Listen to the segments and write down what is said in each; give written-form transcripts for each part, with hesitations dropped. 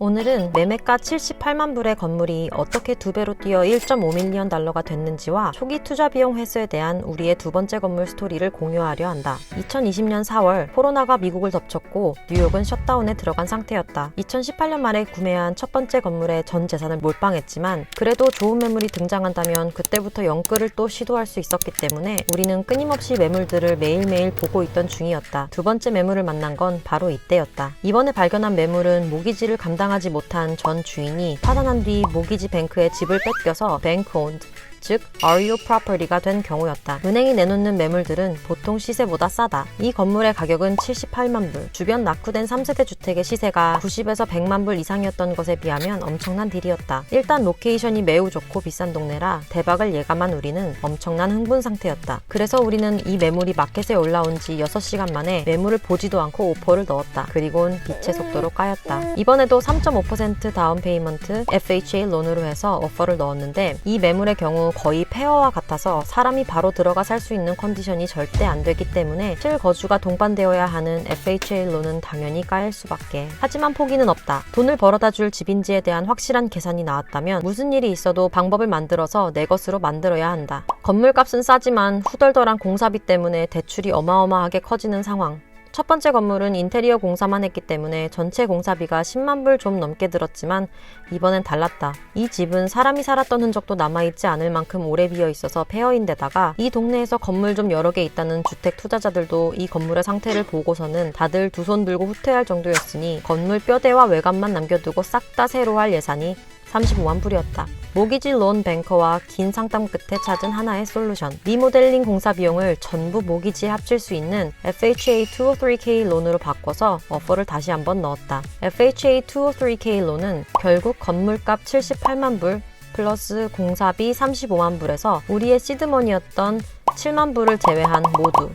오늘은 매매가 78만 불의 건물이 어떻게 2배로 뛰어 1.5밀리언 달러가 됐는지와 초기 투자 비용 회수에 대한 우리의 두 번째 건물 스토리를 공유하려 한다. 2020년 4월 코로나가 미국을 덮쳤고 뉴욕은 셧다운에 들어간 상태였다. 2018년 말에 구매한 첫 번째 건물에 전 재산을 몰빵했지만 그래도 좋은 매물이 등장한다면 그때부터 영끌을 또 시도할 수 있었기 때문에 우리는 끊임없이 매물들을 매일매일 보고 있던 중이었다. 두 번째 매물을 만난 건 바로 이때였다. 이번에 발견한 매물은 모기지를 감당하지 못한 전 주인이 파산한 뒤 모기지 뱅크에 집을 뺏겨서 뱅크 온드, 즉 REO 프로퍼티가 된 경우였다. 은행이 내놓는 매물들은 보통 시세보다 싸다. 이 건물의 가격은 78만 불. 주변 낙후된 3세대 주택의 시세가 90에서 100만 불 이상이었던 것에 비하면 엄청난 딜이었다. 일단 로케이션이 매우 좋고 비싼 동네라 대박을 예감한 우리는 엄청난 흥분 상태였다. 그래서 우리는 이 매물이 마켓에 올라온 지 6시간 만에 매물을 보지도 않고 오퍼를 넣었다. 그리고는 빛의 속도로 까였다. 이번에도 3.5% 다운 페이먼트 FHA 론으로 해서 오퍼를 넣었는데 이 매물의 경우 거의 폐허와 같아서 사람이 바로 들어가 살 수 있는 컨디션이 절대 안 되기 때문에 실거주가 동반되어야 하는 FHA 론은 당연히 까일 수밖에. 하지만 포기는 없다. 돈을 벌어다 줄 집인지에 대한 확실한 계산이 나왔다면 무슨 일이 있어도 방법을 만들어서 내 것으로 만들어야 한다. 건물값은 싸지만 후덜덜한 공사비 때문에 대출이 어마어마하게 커지는 상황. 첫 번째 건물은 인테리어 공사만 했기 때문에 전체 공사비가 10만 불 좀 넘게 들었지만 이번엔 달랐다. 이 집은 사람이 살았던 흔적도 남아있지 않을 만큼 오래 비어 있어서 폐허인데다가 이 동네에서 건물 좀 여러 개 있다는 주택 투자자들도 이 건물의 상태를 보고서는 다들 두 손 들고 후퇴할 정도였으니 건물 뼈대와 외관만 남겨두고 싹 다 새로 할 예산이 35만 불이었다. 모기지 론 뱅커와 긴 상담 끝에 찾은 하나의 솔루션. 리모델링 공사 비용을 전부 모기지에 합칠 수 있는 FHA 203K 론으로 바꿔서 오퍼를 다시 한번 넣었다. FHA 203K 론은 결국 건물값 78만 불 플러스 공사비 35만 불에서 우리의 시드머니였던 7만 불을 제외한 모두,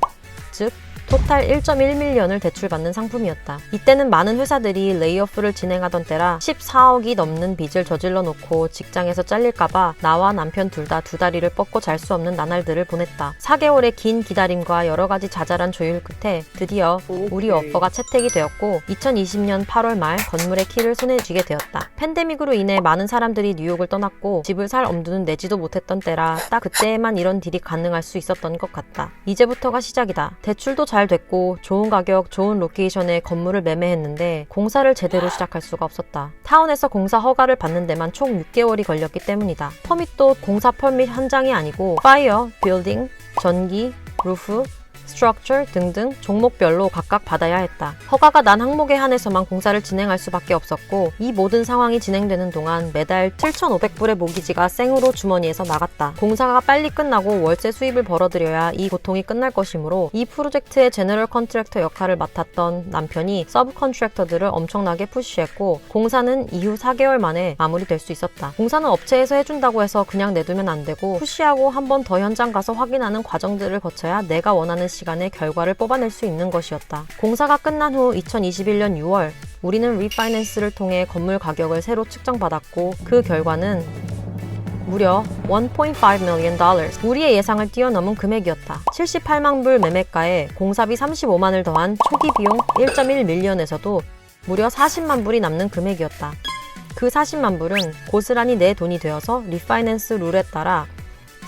즉 토탈 1.1밀리언을 대출받는 상품이었다. 이때는 많은 회사들이 레이오프를 진행하던 때라 14억이 넘는 빚을 저질러 놓고 직장에서 잘릴까봐 나와 남편 둘 다 두 다리를 뻗고 잘 수 없는 나날들을 보냈다. 4개월의 긴 기다림과 여러 가지 자잘한 조율 끝에 드디어 우리 오퍼가 채택이 되었고 2020년 8월 말 건물의 키를 손에 쥐게 되었다. 팬데믹으로 인해 많은 사람들이 뉴욕을 떠났고 집을 살 엄두는 내지도 못했던 때라 딱 그때에만 이런 딜이 가능할 수 있었던 것 같다. 이제부터가 시작이다. 대출도 잘 됐고 좋은 가격, 좋은 로케이션에 건물을 매매했는데 공사를 제대로 시작할 수가 없었다. 타운에서 공사 허가를 받는 데만 총 6개월이 걸렸기 때문이다. 퍼밋도 공사 퍼밋 현장이 아니고 파이어, 빌딩, 전기, 루프, 스트럭처 등등 종목별로 각각 받아야 했다. 허가가 난 항목에 한해서만 공사를 진행할 수밖에 없었고 이 모든 상황이 진행되는 동안 매달 7,500불의 모기지가 생으로 주머니에서 나갔다. 공사가 빨리 끝나고 월세 수입을 벌어들여야 이 고통이 끝날 것이므로 이 프로젝트의 제너럴 컨트랙터 역할을 맡았던 남편이 서브 컨트랙터들을 엄청나게 푸시했고 공사는 이후 4개월 만에 마무리될 수 있었다. 공사는 업체에서 해준다고 해서 그냥 내두면 안 되고 푸시하고 한 번 더 현장 가서 확인하는 과정들을 거쳐야 내가 원하는 시간에 결과를 뽑아낼 수 있는 것이었다. 공사가 끝난 후 2021년 6월 우리는 리파이낸스를 통해 건물 가격을 새로 측정받았고 그 결과는 무려 1.5 million dollars. 우리의 예상을 뛰어넘은 금액이었다. 78만 불 매매가에 공사비 35만을 더한 초기 비용 1.1밀리언에서도 무려 40만 불이 남는 금액이었다. 그 40만 불은 고스란히 내 돈이 되어서 리파이낸스 룰에 따라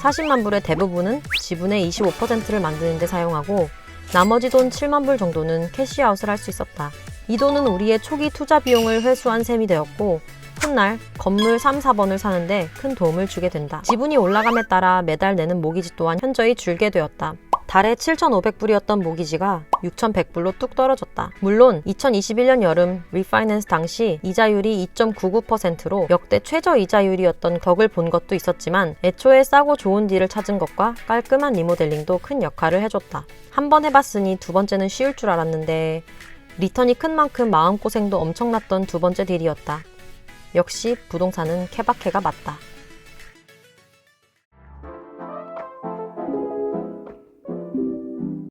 40만 불의 대부분은 지분의 25%를 만드는 데 사용하고 나머지 돈 7만 불 정도는 캐시아웃을 할 수 있었다. 이 돈은 우리의 초기 투자 비용을 회수한 셈이 되었고 훗날 건물 3, 4번을 사는데 큰 도움을 주게 된다. 지분이 올라감에 따라 매달 내는 모기지 또한 현저히 줄게 되었다. 달에 7,500불이었던 모기지가 6,100불로 뚝 떨어졌다. 물론 2021년 여름 리파이낸스 당시 이자율이 2.99%로 역대 최저 이자율이었던 격을 본 것도 있었지만 애초에 싸고 좋은 딜을 찾은 것과 깔끔한 리모델링도 큰 역할을 해줬다. 한 번 해봤으니 두 번째는 쉬울 줄 알았는데 리턴이 큰 만큼 마음고생도 엄청났던 두 번째 딜이었다. 역시 부동산은 케바케가 맞다.